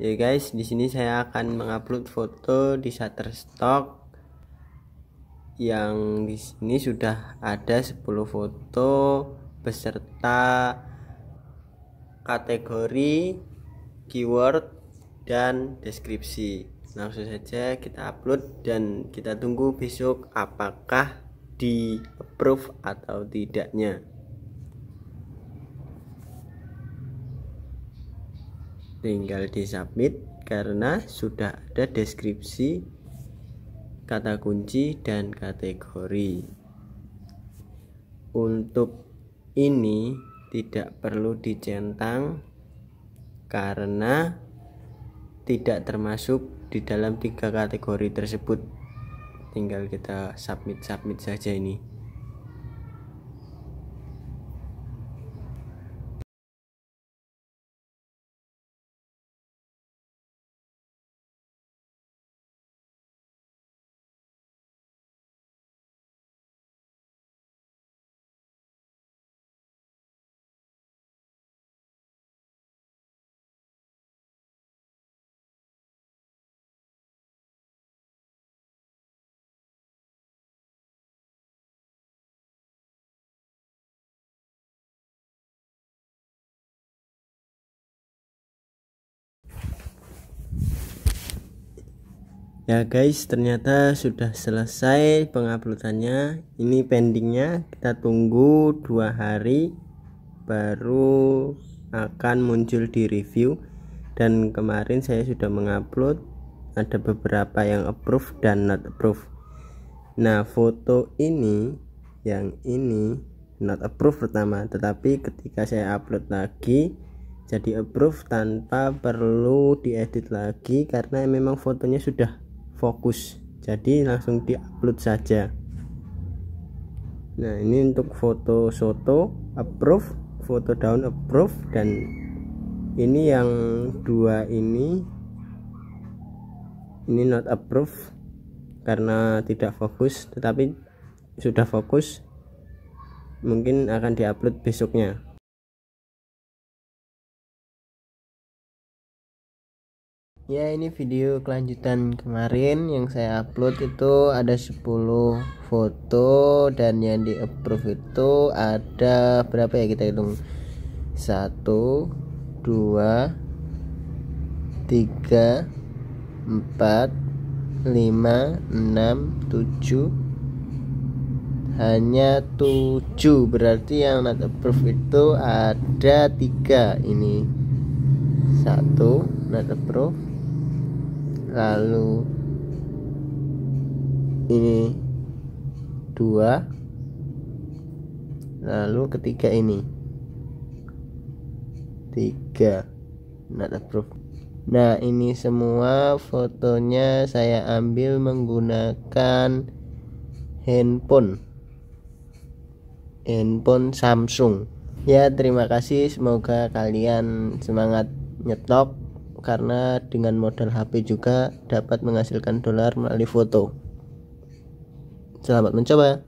Ya guys, di sini saya akan mengupload foto di Shutterstock. Yang di sini sudah ada 10 foto beserta kategori, keyword, dan deskripsi. Langsung saja kita upload dan kita tunggu besok apakah di approve atau tidaknya. Tinggal di submit karena sudah ada deskripsi, kata kunci, dan kategori. Untuk ini tidak perlu dicentang karena tidak termasuk di dalam 3 kategori tersebut. Tinggal kita submit saja ini. Ya guys, ternyata sudah selesai penguploadannya. Ini pendingnya, kita tunggu 2 hari baru akan muncul di review. Dan kemarin saya sudah mengupload, ada beberapa yang approve dan not approve. Nah, foto ini, yang ini not approve pertama, tetapi ketika saya upload lagi jadi approve tanpa perlu diedit lagi karena memang fotonya sudah fokus, jadi langsung diupload saja. Nah, ini untuk foto soto approve, foto daun approve, dan ini yang 2 ini not approve karena tidak fokus, tetapi sudah fokus, mungkin akan diupload besoknya. Ya, ini video kelanjutan kemarin yang saya upload. Itu ada 10 foto dan yang di approve itu ada berapa ya, kita hitung 1 2 3 4 5 6 7, hanya 7, berarti yang not approve itu ada 3. Ini 1 not approve, lalu ini 2, lalu ketiga ini 3 not approve. Nah, ini semua fotonya saya ambil menggunakan handphone Samsung. Ya, terima kasih, semoga kalian semangat nyetok karena dengan modal HP juga dapat menghasilkan dolar melalui foto. Selamat mencoba.